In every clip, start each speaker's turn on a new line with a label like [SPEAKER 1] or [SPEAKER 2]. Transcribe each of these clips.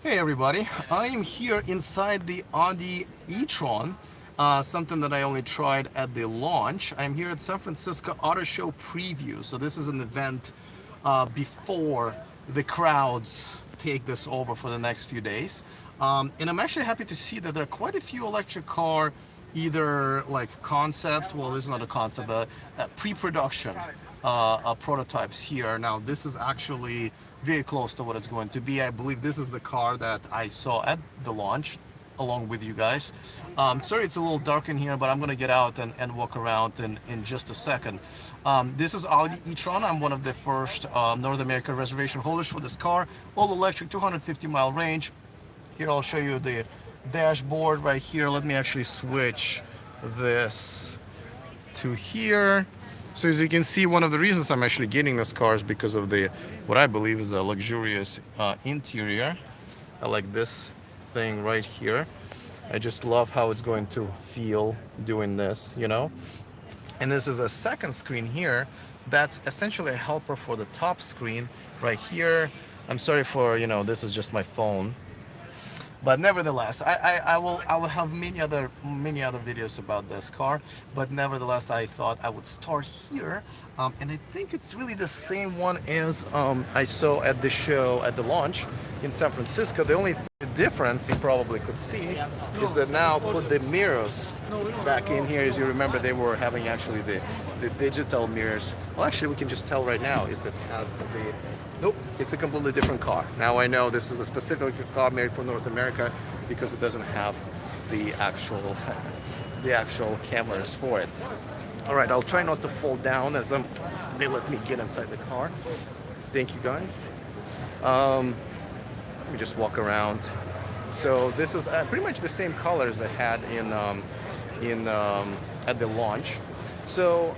[SPEAKER 1] Hey everybody, I am here inside the Audi e-tron, something that I only tried at the launch. I'm here at San Francisco Auto Show Preview, so this is an event before the crowds take this over for the next few days. And I'm actually happy to see that there are quite a few electric car, either like concepts, well this is not a concept, but pre-production prototypes here. Now this is actually very close to what it's going to be. I believe this is the car that I saw at the launch along with you guys. Sorry it's a little dark in here, but I'm gonna get out and walk around in just a second. This is Audi e-tron. I'm one of the first North American reservation holders for this car. All electric, 250-mile range. Here I'll show you the dashboard right here. Let me actually switch this to here. So as you can see, one of the reasons I'm actually getting this car is because of the what I believe is a luxurious interior. I like this thing right here. I just love how it's going to feel doing this, you know. And this is a second screen here. That's essentially a helper for the top screen right here. I'm sorry for, this is just my phone. But nevertheless, I will have many other videos about this car. But nevertheless, I thought I would start here, and I think it's really the same one as I saw at the show at the launch in San Francisco. The only difference you probably could see is that now put the mirrors back in here. As you remember, they were having actually the digital mirrors. Well, actually, we can just tell right now if it has the. Nope, it's a completely different car. Now I know this is a specific car made for North America because it doesn't have the actual cameras for it. All right, I'll try not to fall down as they let me get inside the car. Thank you guys. Let me just walk around. So this is pretty much the same colors I had at the launch. So.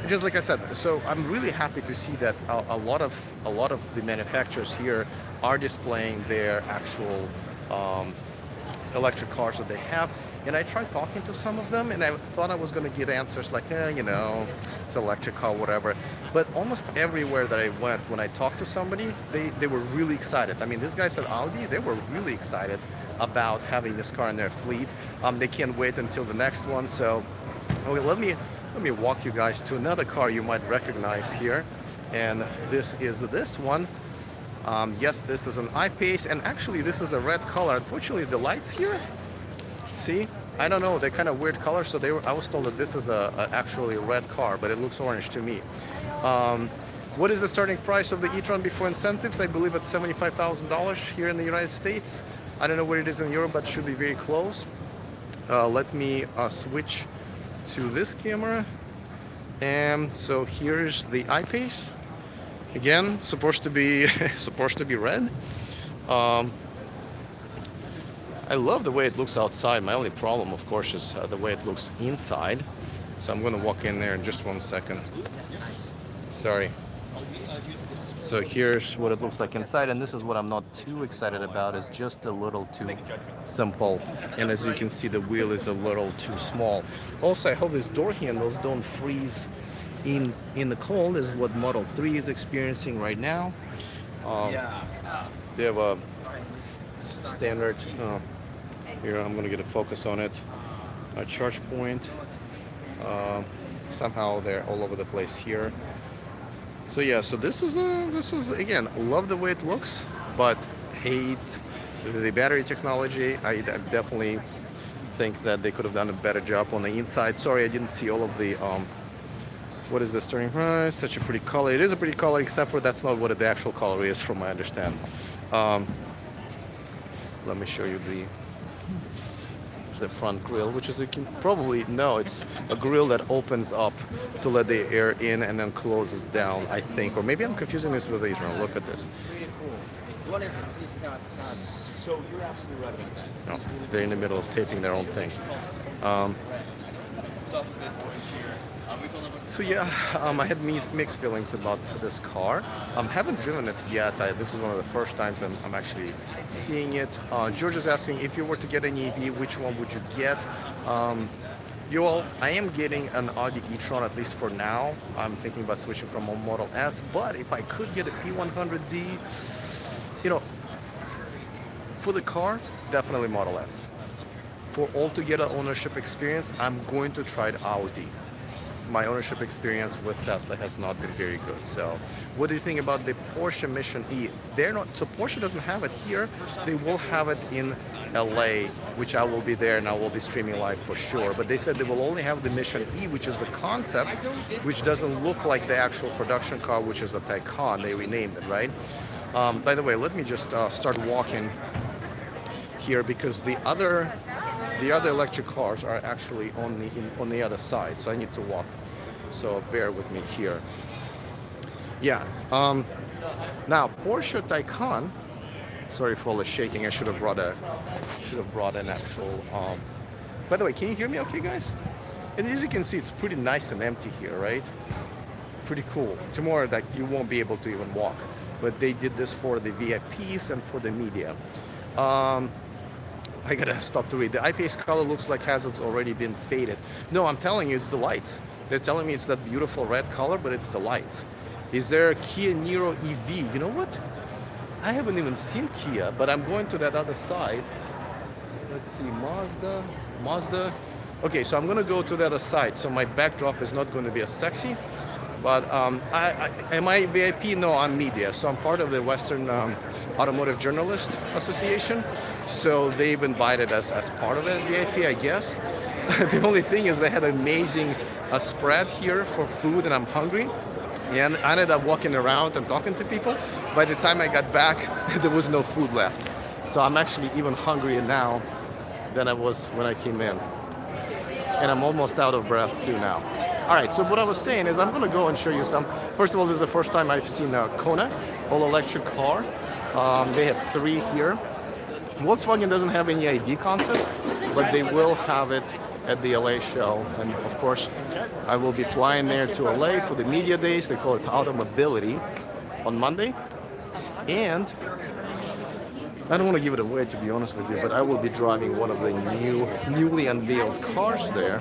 [SPEAKER 1] Just like I said, so I'm really happy to see that a lot of the manufacturers here are displaying their actual electric cars that they have. And I tried talking to some of them, and I thought I was going to get answers like, it's electric car, whatever. But almost everywhere that I went, when I talked to somebody, they were really excited. I mean, this guy said Audi, they were really excited about having this car in their fleet. They can't wait until the next one. So, okay, let me walk you guys to another car you might recognize here, and this is this one. Yes, this is an I-PACE, and actually this is a red color. Unfortunately, the lights here, see, I don't know, they're kind of weird colors. So I was told that this is actually a red car, but it looks orange to me. What is the starting price of the e-tron before incentives? I believe it's $75,000 here in the United States. I don't know where it is in Europe, but it should be very close. Let me switch to this camera, and so here's the I-PACE. Again, supposed to be red. I love the way it looks outside. My only problem, of course, is the way it looks inside. So I'm going to walk in there in just 1 second. Sorry. So here's what it looks like inside, and this is what I'm not too excited about. It's just a little too simple, and as you can see, the wheel is a little too small. Also, I hope these door handles don't freeze in the cold. This is what Model 3 is experiencing right now. They have a standard here. I'm going to get a focus on it. A charge point. Somehow they're all over the place here. So yeah, so this is again, love the way it looks, but hate the battery technology. I definitely think that they could have done a better job on the inside. Sorry, I didn't see all of the what is this turning price? Such a pretty color. It is a pretty color, except for that's not what the actual color is, from what I understand. Let me show you the front grille, which, as you can probably know, it's a grille that opens up to let the air in and then closes down, I think. Or maybe I'm confusing this with the e-tron. Look at this.
[SPEAKER 2] So you're absolutely right about that.
[SPEAKER 1] No, they're in the middle of taping their own thing. So yeah, I had mixed feelings about this car. Haven't driven it yet. This is one of the first times I'm actually seeing it. George is asking, if you were to get an EV, which one would you get? I am getting an Audi e-tron, at least for now. I'm thinking about switching from a Model S, but if I could get a P100D, For the car, definitely Model S. For altogether ownership experience, I'm going to try the Audi. My ownership experience with Tesla has not been very good. So what do you think about the Porsche Mission E? They're not, so Porsche doesn't have it here. They will have it in LA, which I will be there and I will be streaming live for sure. But they said they will only have the Mission E, which is the concept, which doesn't look like the actual production car, which is a Taycan. They renamed it, right? By the way, let me just start walking here because the other electric cars are actually on the other side, so I need to walk. So bear with me here. Yeah. Now Porsche Taycan. Sorry for all the shaking. I should have brought an actual. By the way, can you hear me? Okay, guys. And as you can see, it's pretty nice and empty here, right? Pretty cool. Tomorrow, like you won't be able to even walk, but they did this for the VIPs and for the media. I gotta stop to read. The I-PACE color looks like it's already been faded. No, I'm telling you, it's the lights. They're telling me it's that beautiful red color, but it's the lights. Is there a Kia Niro EV? You know what? I haven't even seen Kia, but I'm going to that other side. Let's see, Mazda. Okay, so I'm gonna go to the other side. So my backdrop is not going to be as sexy. But am I VIP? No, I'm media. So I'm part of the Western Automotive Journalist Association. So they've invited us as part of it, VIP, I guess. The only thing is they had an amazing spread here for food and I'm hungry. And I ended up walking around and talking to people. By the time I got back, there was no food left. So I'm actually even hungrier now than I was when I came in. And I'm almost out of breath too now. All right, so what I was saying is I'm gonna go and show you some. First of all, this is the first time I've seen a Kona, all-electric car. They have 3 here. Volkswagen doesn't have any ID concepts, but they will have it at the LA show. And of course, I will be flying there to LA for the media days. They call it Automobility on Monday. And I don't want to give it away, to be honest with you, but I will be driving one of the newly unveiled cars there.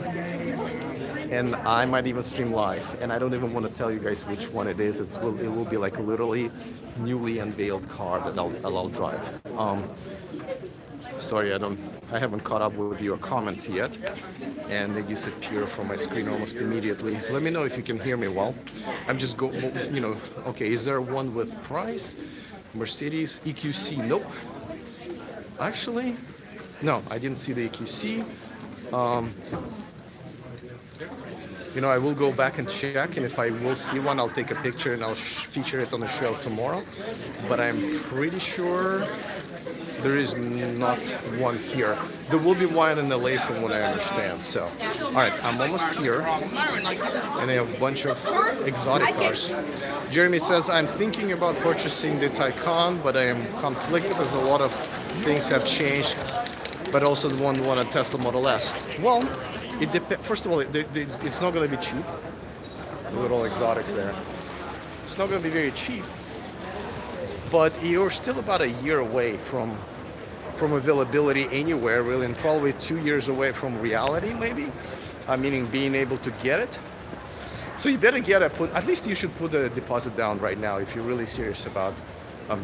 [SPEAKER 1] And I might even stream live. And I don't even want to tell you guys which one it is. It will be like literally newly unveiled car that I'll drive. Sorry, I haven't caught up with your comments yet. And they disappear from my screen almost immediately. Let me know if you can hear me well. I'm just okay, is there one with price? Mercedes EQC, nope. Actually, no, I didn't see the EQC. I will go back and check, and if I will see one, I'll take a picture and I'll feature it on the show tomorrow. But I'm pretty sure there is not one here. There will be one in LA from what I understand. So, all right, I'm almost here, and I have a bunch of exotic cars. Jeremy says, I'm thinking about purchasing the Taycan, but I am conflicted as a lot of things have changed, but also want a Tesla Model S. Well, it depends. First of all, it's not going to be cheap. The little exotics there. It's not going to be very cheap, but you're still about a year away from availability anywhere, really, and probably 2 years away from reality, maybe. Meaning being able to get it. So you better at least you should put a deposit down right now if you're really serious about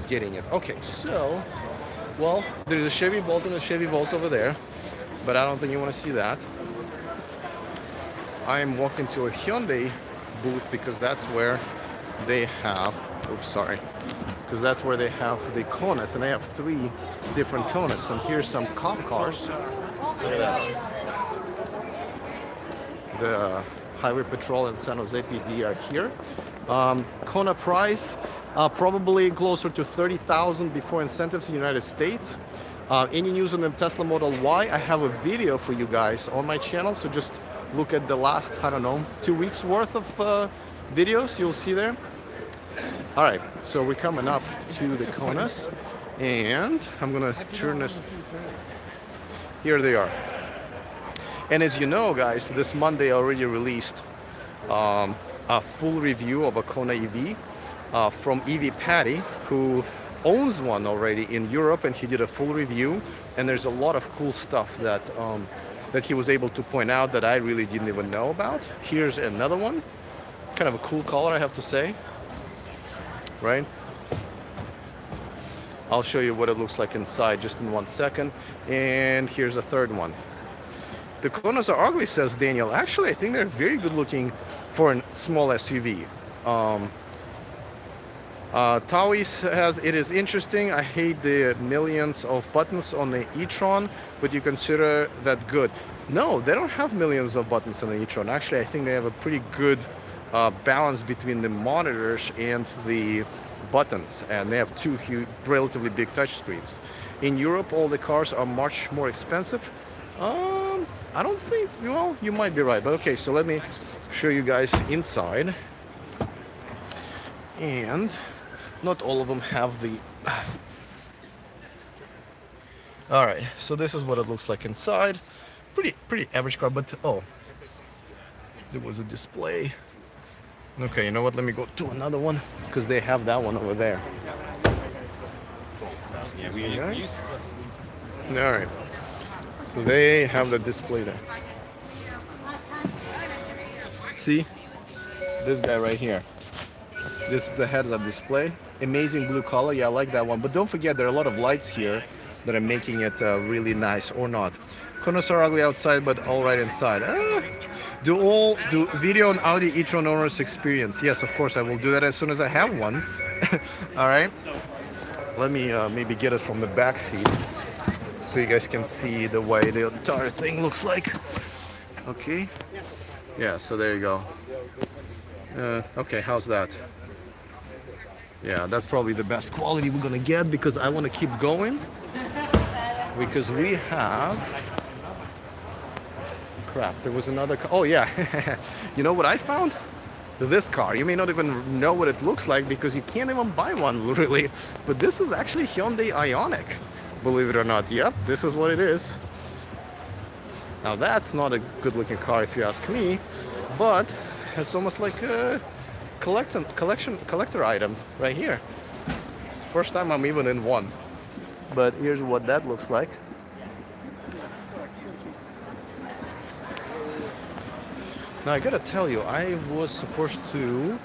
[SPEAKER 1] getting it. Okay, so, well, there's a Chevy Bolt and a Chevy Volt over there, but I don't think you want to see that. I am walking to a Hyundai booth because that's where they have, because that's where they have the Konas, and they have 3 different Konas. And here's some cop cars. Look at that. The Highway Patrol and San Jose PD are here. Kona price, probably closer to $30,000 before incentives in the United States. Any news on the Tesla Model Y? I have a video for you guys on my channel, so just look at the last, 2 weeks worth of videos you'll see there. All right, so we're coming up to the Konas, and I'm gonna turn this. Here they are. And as you know, guys, this Monday I already released a full review of a Kona EV from EV Patty, who owns one already in Europe, and he did a full review. And there's a lot of cool stuff that he was able to point out that I really didn't even know about. Here's another one, kind of a cool color, I have to say, right? I'll show you what it looks like inside just in 1 second. And here's a third one. The Konas are ugly, says Daniel. Actually, I think they're very good looking for a small SUV. Taois has, it is interesting. I hate the millions of buttons on the e-tron, but you consider that good. No, they don't have millions of buttons on the e-tron. Actually, I think they have a pretty good balance between the monitors and the buttons, and they have two huge, relatively big touchscreens. In Europe, all the cars are much more expensive. I don't think, well, you might be right, but okay, so let me show you guys inside. And not all of them have the... All right, so this is what it looks like inside. Pretty average car, but oh, there was a display. Okay, you know what? Let me go to another one because they have that one over there. Guys. All right, so they have the display there. See, this guy right here. This is a heads-up display. Amazing blue color. Yeah, I like that one. But don't forget, there are a lot of lights here that are making it really nice, or not. Konas are ugly outside, but all right inside. Do video on Audi e-tron owners experience? Yes, of course, I will do that as soon as I have one. All right. Let me maybe get it from the back seat so you guys can see the way the entire thing looks like. Okay. Yeah, so there you go. Okay, how's that? Yeah, that's probably the best quality we're gonna get because I want to keep going. Because we have... Crap, there was another car. Oh yeah, you know what I found? This car. You may not even know what it looks like because you can't even buy one really. But this is actually Hyundai Ioniq, believe it or not. Yep, this is what it is. Now that's not a good looking car if you ask me, but it's almost like a collector item right here. It's the first time I'm even in one. But here's what that looks like. Now I gotta tell you, I was supposed to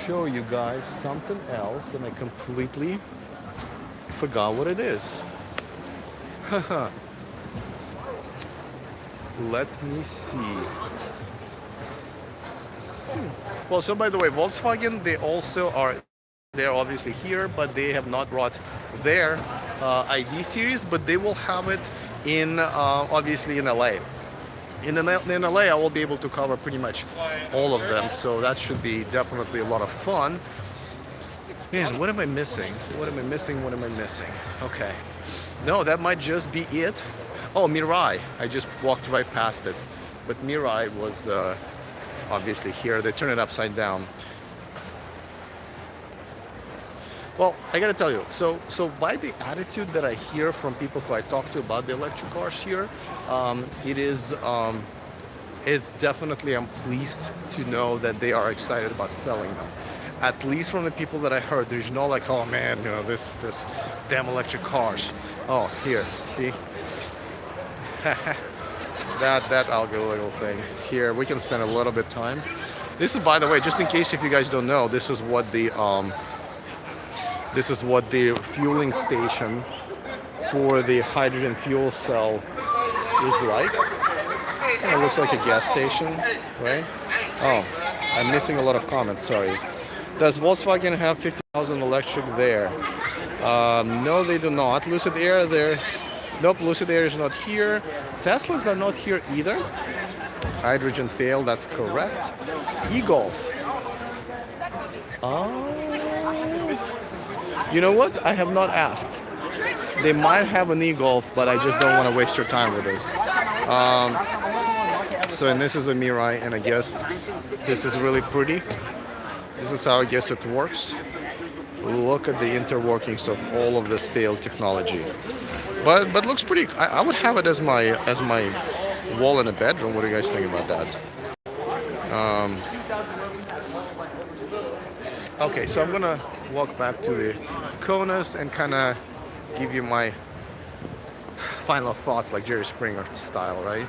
[SPEAKER 1] show you guys something else and I completely forgot what it is. Let me see. Well, so by the way, Volkswagen, they also are, they're obviously here, but they have not brought their ID series, but they will have it in, obviously in LA. In LA, I will be able to cover pretty much all of them, so that should be definitely a lot of fun. Man, what am I missing? What am I missing? What am I missing? Okay. No, that might just be it. Oh, Mirai. I just walked right past it. But Mirai was obviously here. They turn it upside down. Well, I gotta tell you, so by the attitude that I hear from people who I talk to about the electric cars here, it's definitely, I'm pleased to know that they are excited about selling them. At least from the people that I heard, there's no like, oh man, you know, this damn electric cars. Oh, here, see? that algorithm thing. Here, we can spend a little bit of time. This is, by the way, just in case if you guys don't know, this is what the fueling station for the hydrogen fuel cell is like. It looks like a gas station, right? Oh, I'm missing a lot of comments, sorry. Does Volkswagen have 50,000 electric there? No, they do not. Lucid Air there. Nope, Lucid Air is not here. Teslas are not here either. Hydrogen failed, that's correct. E-Golf. You know what? I have not asked. They might have an e-Golf, but I just don't want to waste your time with this. And this is a Mirai, and I guess this is really pretty. This is how I guess it works. Look at the interworkings of all of this failed technology. But looks pretty. I would have it as my wall in a bedroom. What do you guys think about that? Okay, so I'm gonna walk back to the Konas and kind of give you my final thoughts, like Jerry Springer style, right?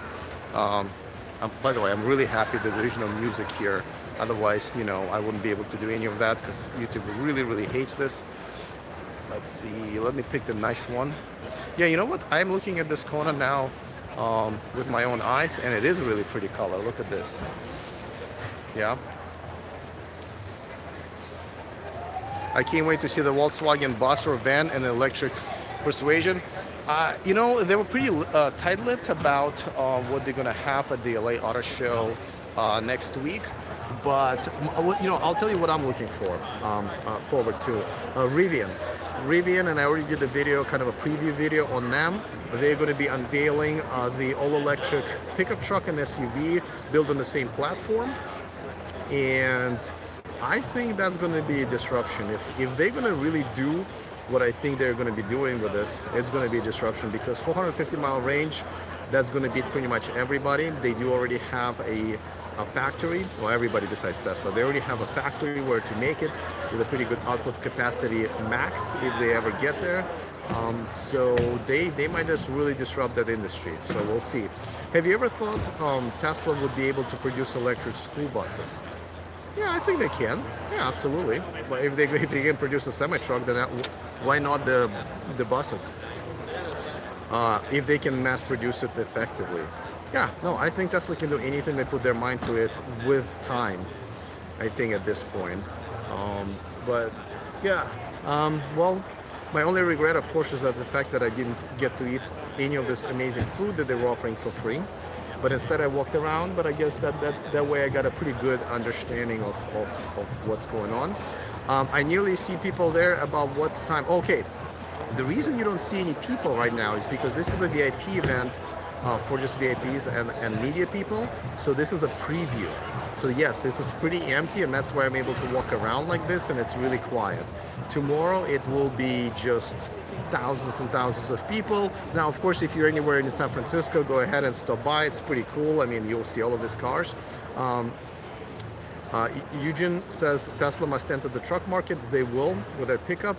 [SPEAKER 1] By the way, I'm really happy that there is no music here. Otherwise, you know, I wouldn't be able to do any of that because YouTube really, really hates this. Let's see. Let me pick the nice one. Yeah, you know what? I'm looking at this Kona now with my own eyes, and it is a really pretty color. Look at this. Yeah. I can't wait to see the Volkswagen bus or van and electric Persuasion. You know, they were pretty tight-lipped about what they're gonna have at the LA Auto Show next week. But you know, I'll tell you what I'm looking for forward to. Rivian, and I already did the video, kind of a preview video on them. They're going to be unveiling the all-electric pickup truck and SUV built on the same platform, and I think that's going to be a disruption. If they're going to really do what I think they're going to be doing with this, it's going to be a disruption because 450-mile range, that's going to beat pretty much everybody. They do already have a factory, well, everybody besides Tesla, they already have a factory where to make it with a pretty good output capacity max if they ever get there. So they might just really disrupt that industry. So we'll see. Have you ever thought Tesla would be able to produce electric school buses? Yeah, I think they can. Yeah, absolutely. But if they can produce a semi-truck, then why not the buses? If they can mass produce it effectively. Yeah, no, I think Tesla can do anything they put their mind to it with time, I think, at this point. But yeah, well, my only regret, of course, is that the fact that I didn't get to eat any of this amazing food that they were offering for free. But instead I walked around, but I guess that way I got a pretty good understanding of what's going on. I nearly see people there about what time. Okay, the reason you don't see any people right now is because this is a VIP event for just VIPs and media people. So this is a preview. So yes, this is pretty empty, and that's why I'm able to walk around like this, and it's really quiet. Tomorrow it will be just thousands and thousands of people. Now, of course, if you're anywhere in San Francisco, go ahead and stop by. It's pretty cool. I mean, you'll see all of these cars. Eugene says Tesla must enter the truck market. They will with their pickup.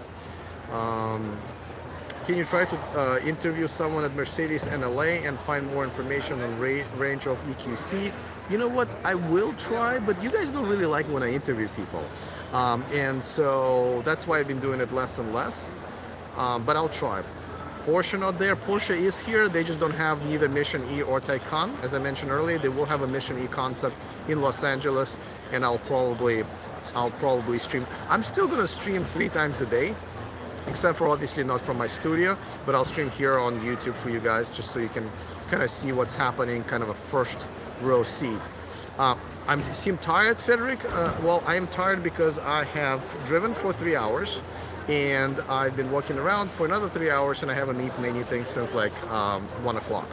[SPEAKER 1] Can you try to interview someone at Mercedes and LA and find more information on range of EQC? You know what? I will try, but you guys don't really like when I interview people. And so that's why I've been doing it less and less. But I'll try. Porsche not there. Porsche is here. They just don't have neither Mission E or Taycan. As I mentioned earlier, they will have a Mission E concept in Los Angeles, and I'll probably stream. I'm still gonna stream 3 times a day, except for obviously not from my studio, but I'll stream here on YouTube for you guys, just so you can kind of see what's happening, kind of a first row seat. I seem tired, Frederick. Well, I am tired because I have driven for 3 hours, and I've been walking around for another 3 hours, and I haven't eaten anything since like 1 o'clock.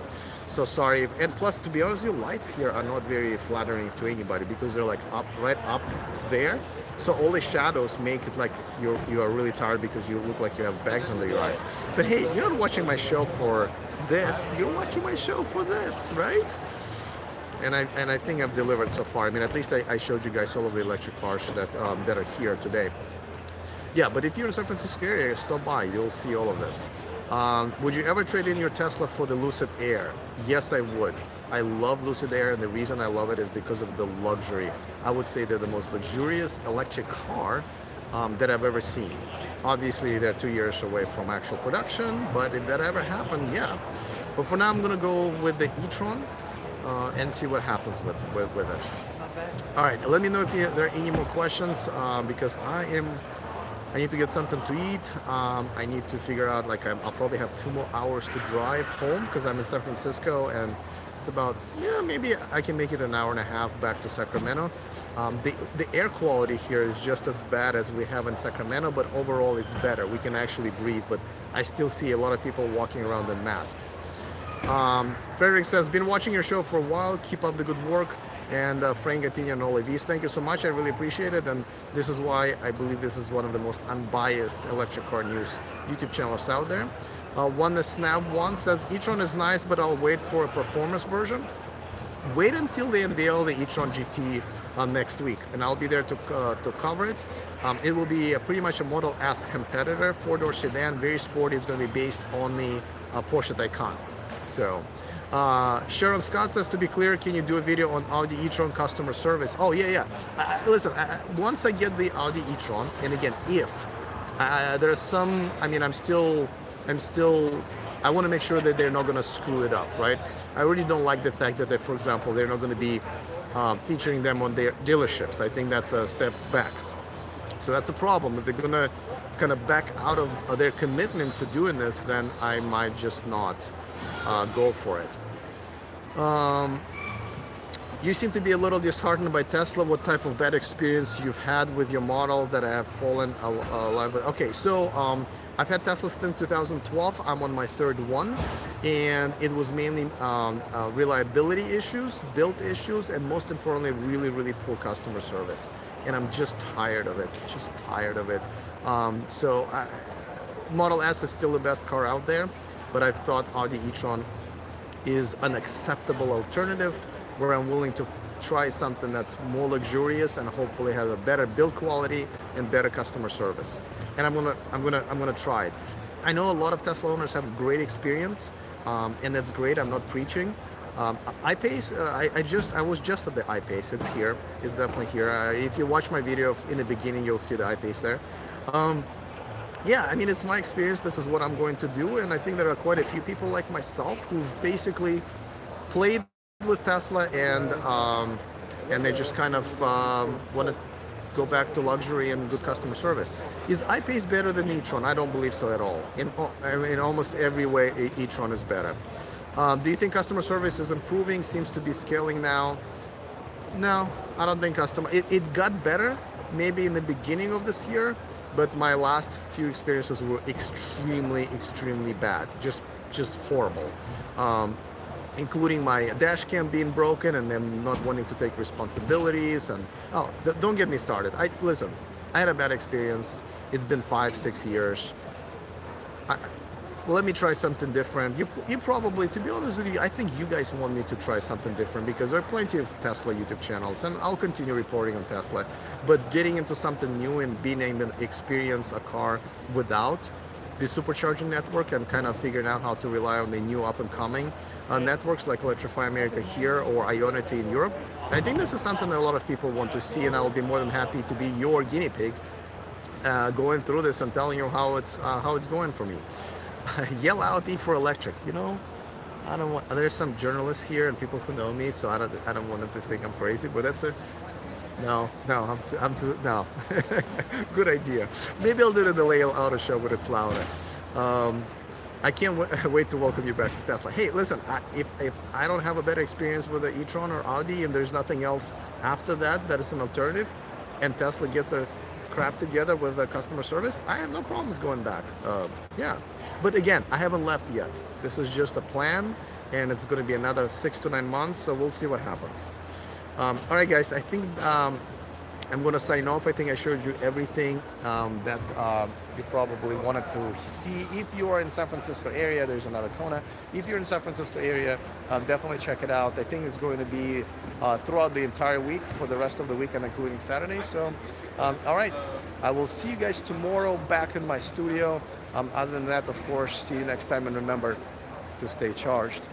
[SPEAKER 1] So sorry. And plus, to be honest, your lights here are not very flattering to anybody because they're like right up there. So all the shadows make it like you are really tired because you look like you have bags under your eyes. But hey, you're not watching my show for this. You're watching my show for this, right? And I think I've delivered so far. I mean, at least I showed you guys all of the electric cars that are here today. Yeah, but if you're in San Francisco area, stop by. You'll see all of this. Would you ever trade in your Tesla for the Lucid Air? Yes, I would. I love Lucid Air, and the reason I love it is because of the luxury. I would say they're the most luxurious electric car that I've ever seen. Obviously, they're 2 years away from actual production, but if that ever happened, yeah. But for now, I'm going to go with the e-tron and see what happens with it. All right, let me know if there are any more questions because I need to get something to eat. I need to figure out, like, I'll probably have 2 more hours to drive home because I'm in San Francisco, and it's about, yeah, maybe I can make it an hour and a half back to Sacramento. The air quality here is just as bad as we have in Sacramento, but overall it's better. We can actually breathe, but I still see a lot of people walking around in masks. Frederick says, been watching your show for a while. Keep up the good work. And frank opinion on all EVs. Thank you so much. I really appreciate it. And this is why I believe this is one of the most unbiased electric car news YouTube channels out there. One Snap One says, e-tron is nice, but I'll wait for a performance version. Wait until they unveil the e-tron GT next week, and I'll be there to cover it. It will be pretty much a Model S competitor, 4-door sedan, very sporty. It's going to be based on the Porsche Taycan. So. Sharon Scott says, to be clear, can you do a video on Audi e-tron customer service? Oh, yeah. Listen, once I get the Audi e-tron, and again, if There's some. I mean, I'm still. I want to make sure that they're not going to screw it up, right? I really don't like the fact that, they, for example, they're not going to be featuring them on their dealerships. I think that's a step back. So that's a problem. If they're going to kind of back out of their commitment to doing this, then I might just not go for it. You seem to be a little disheartened by Tesla. What type of bad experience you've had with your model that I have fallen alive with? Okay, so I've had Tesla since 2012. I'm on my third one, and it was mainly reliability issues, build issues, and most importantly, really, really poor customer service. And I'm just tired of it. Just tired of it. Model S is still the best car out there, but I've thought Audi e-tron is an acceptable alternative, where I'm willing to try something that's more luxurious and hopefully has a better build quality and better customer service. And I'm gonna try it. I know a lot of Tesla owners have great experience, and that's great. I'm not preaching. I-PACE, I was just at the I-PACE. It's here. It's definitely here. If you watch my video in the beginning, you'll see the I-PACE there. Yeah, I mean, it's my experience. This is what I'm going to do, and I think there are quite a few people like myself who've basically played with Tesla, and they just kind of want to go back to luxury and good customer service. Is I-PACE better than e-tron? I don't believe so at all. In almost every way, e-tron is better. Do you think customer service is improving? Seems to be scaling now. No, I don't think it got better maybe in the beginning of this year, but my last few experiences were extremely bad, just horrible. Including my dash cam being broken and them not wanting to take responsibilities, and don't get me started. Listen, I had a bad experience. It's been 5-6 years. Let me try something different. You probably, to be honest with you, I think you guys want me to try something different, because there are plenty of Tesla YouTube channels, and I'll continue reporting on Tesla. But getting into something new and being able to experience a car without the supercharging network and kind of figuring out how to rely on the new up-and-coming networks like Electrify America here or Ioniq in Europe. I think this is something that a lot of people want to see, and I'll be more than happy to be your guinea pig going through this and telling you how it's going for me. Yell out E for electric. You know, I don't want. There's some journalists here and people who know me, so I don't want them to think I'm crazy. But that's it. No, I'm too. No, good idea. Maybe I'll do the delay auto show, but it's louder. I can't wait to welcome you back to Tesla. Hey, listen, if I don't have a better experience with the e-tron or Audi, and there's nothing else after that that is an alternative, and Tesla gets their crap together with the customer service, I have no problems going back. Yeah, but again, I haven't left yet. This is just a plan, and it's going to be another 6 to 9 months, so we'll see what happens. All right, guys, I think I'm going to sign off. I think I showed you everything that you probably wanted to see. If you are in San Francisco area, there's another Kona. If you're in San Francisco area, definitely check it out. I think it's going to be throughout the entire week for the rest of the weekend, including Saturday. So, all right, I will see you guys tomorrow back in my studio. Other than that, of course, see you next time, and remember to stay charged.